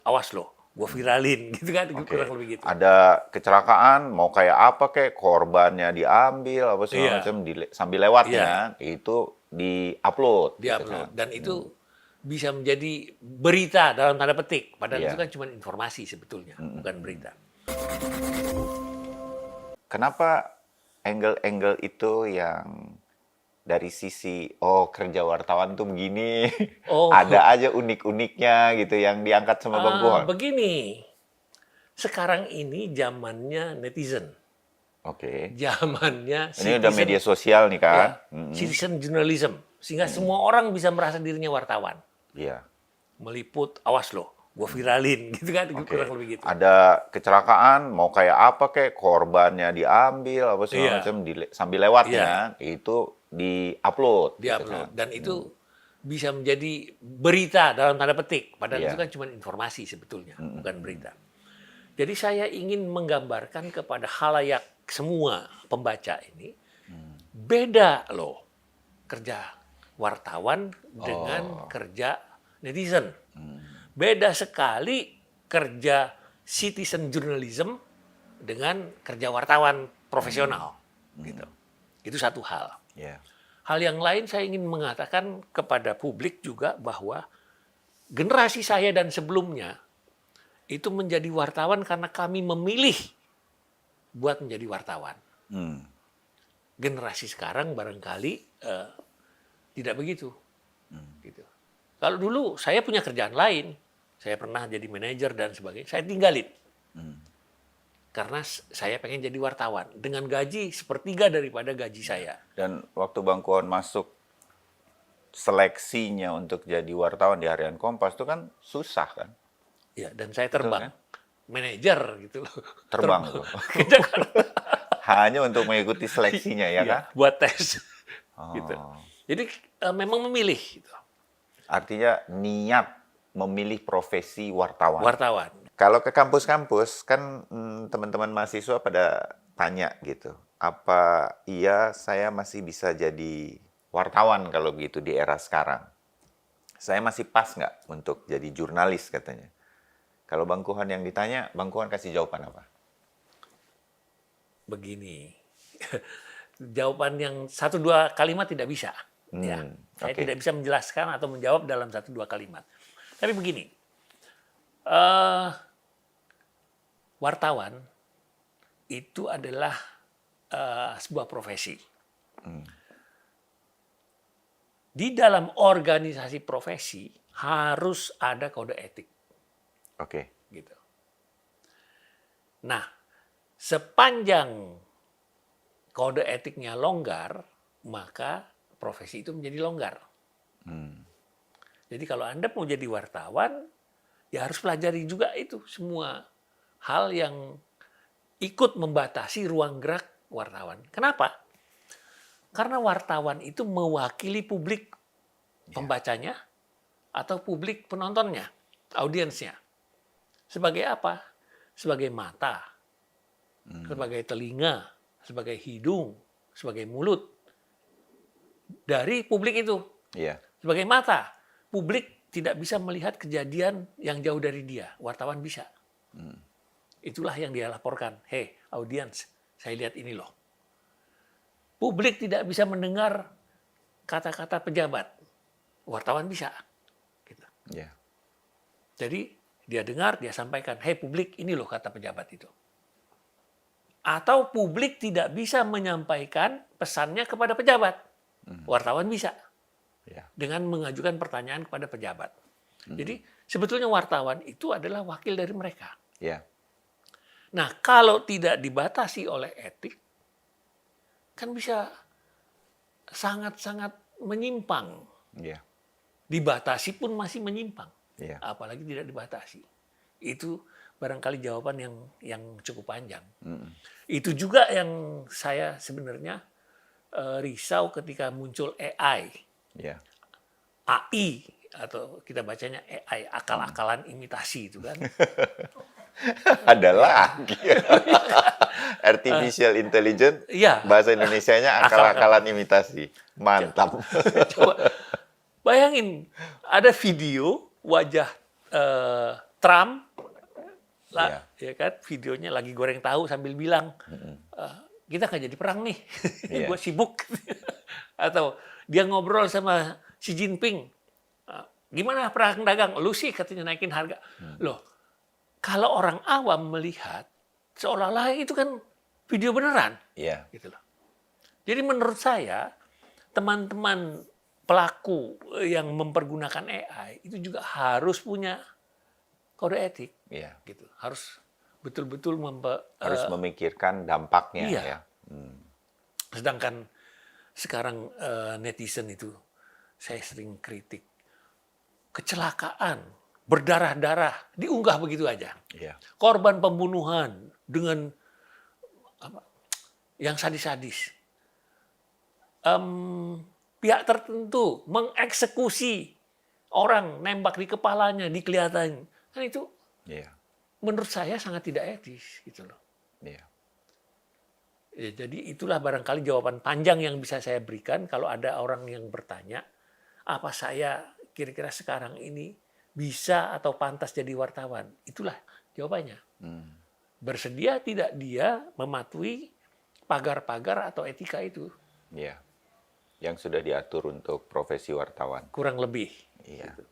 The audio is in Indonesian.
awas loh, gue viralin gitu kan, Oke. kurang lebih gitu. Ada kecelakaan, mau kayak apa kek, korbannya diambil, apa segala Iya, macam, sambil lewat nih iya, kan, itu di-upload gitu kan. diupload dan itu bisa menjadi berita dalam tanda petik, padahal itu Iya. kan cuma informasi sebetulnya, bukan berita. Kenapa angle-angle itu yang dari sisi, oh kerja wartawan tuh begini, Oh, ada aja unik-uniknya gitu yang diangkat sama Bang Kuhon. begini, sekarang ini zamannya netizen, Oke. zamannya Ini udah citizen, media sosial nih kan? ya, citizen journalism, sehingga semua orang bisa merasa dirinya wartawan, Iya. meliput, awas loh, gue viralin gitu kan, Oke. kurang lebih gitu. Ada kecelakaan, mau kayak apa kek, korbannya diambil, apa segala Iya, macam, sambil lewat nih iya, kan, itu di-upload gitu kan. diupload dan itu bisa menjadi berita dalam tanda petik, padahal itu Iya. kan cuma informasi sebetulnya, bukan berita. Jadi saya ingin menggambarkan kepada halayak semua pembaca ini, beda loh kerja wartawan dengan kerja netizen. Beda sekali kerja citizen journalism dengan kerja wartawan profesional. Gitu. Itu satu hal. Iya. Hal yang lain saya ingin mengatakan kepada publik juga bahwa generasi saya dan sebelumnya itu menjadi wartawan karena kami memilih buat menjadi wartawan. Hmm. Generasi sekarang barangkali tidak begitu. Gitu. Kalau dulu saya punya kerjaan lain, saya pernah jadi manajer dan sebagainya, saya tinggalin. Karena saya pengen jadi wartawan dengan gaji sepertiga daripada gaji saya. Dan waktu Bang Kuhon masuk seleksinya untuk jadi wartawan di Harian Kompas itu kan susah kan? Ya, dan saya Betul terbang. kan? Manajer gitu loh. Terbang tuh. Ke Jakarta. Hanya untuk mengikuti seleksinya ya Iya, kan? buat tes. Gitu. Oh. Jadi memang memilih gitu. Artinya niat memilih profesi wartawan. Wartawan. Kalau ke kampus-kampus kan teman-teman mahasiswa pada tanya gitu, apa iya saya masih bisa jadi wartawan kalau gitu di era sekarang? Saya masih pas nggak untuk jadi jurnalis katanya. Kalau Bang Kuhon yang ditanya, Bang Kuhon kasih jawaban apa? Begini. Jawaban yang satu dua kalimat tidak bisa. Ya, saya oke. tidak bisa menjelaskan atau menjawab dalam satu dua kalimat. Tapi begini, wartawan itu adalah sebuah profesi. Di dalam organisasi profesi harus ada kode etik. Oke. Gitu. Nah, sepanjang kode etiknya longgar, maka profesi itu menjadi longgar. Jadi kalau Anda mau jadi wartawan, ya harus pelajari juga itu semua hal yang ikut membatasi ruang gerak wartawan. Kenapa? Karena wartawan itu mewakili publik pembacanya atau publik penontonnya, audiensnya. Sebagai apa? Sebagai mata, sebagai telinga, sebagai hidung, sebagai mulut dari publik itu. Iya. Sebagai mata, publik tidak bisa melihat kejadian yang jauh dari dia. Wartawan bisa. Itulah yang dia laporkan. Hei, audiens, saya lihat ini loh. Publik tidak bisa mendengar kata-kata pejabat. Wartawan bisa. Gitu. Iya. Jadi dia dengar, dia sampaikan, hei publik, ini loh kata pejabat itu. Atau publik tidak bisa menyampaikan pesannya kepada pejabat. Wartawan bisa. Iya. Dengan mengajukan pertanyaan kepada pejabat. Jadi sebetulnya wartawan itu adalah wakil dari mereka. Iya. Nah, kalau tidak dibatasi oleh etik, kan bisa sangat-sangat menyimpang. Iya. Dibatasi pun masih menyimpang. Iya. Apalagi tidak dibatasi. Itu barangkali jawaban yang cukup panjang. Itu juga yang saya sebenarnya risau ketika muncul AI. Iya. AI atau kita bacanya AI, akal-akalan imitasi itu kan. Ada lagi. Artificial Intelligence, Iya. bahasa Indonesianya akal-akalan imitasi. Mantap. Coba bayangin ada video wajah Trump, Iya. ya kan, videonya lagi goreng tahu sambil bilang, kita nggak jadi perang nih, Iya. gue sibuk. Atau dia ngobrol sama Xi Jinping, gimana perang dagang? Lu sih katanya naikin harga. Loh, kalau orang awam melihat, seolah-olah itu kan video beneran. Iya. Gitu loh. Jadi menurut saya, teman-teman pelaku yang mempergunakan AI itu juga harus punya kode etik. Iya. Gitu. Harus betul-betul Harus memikirkan dampaknya iya. ya. Sedangkan sekarang netizen itu, saya sering kritik. Kecelakaan, berdarah-darah, diunggah begitu aja. Iya. Korban pembunuhan dengan yang sadis-sadis. Pihak tertentu mengeksekusi orang, nembak di kepalanya, dikelihatan. Kan itu Iya. menurut saya sangat tidak etis gitu loh. Iya. Ya, jadi itulah barangkali jawaban panjang yang bisa saya berikan kalau ada orang yang bertanya, apa saya kira-kira sekarang ini bisa atau pantas jadi wartawan? Itulah jawabannya. Bersedia tidak dia mematuhi pagar-pagar atau etika itu? Iya. Yang sudah diatur untuk profesi wartawan. Kurang lebih. Iya. Gitu.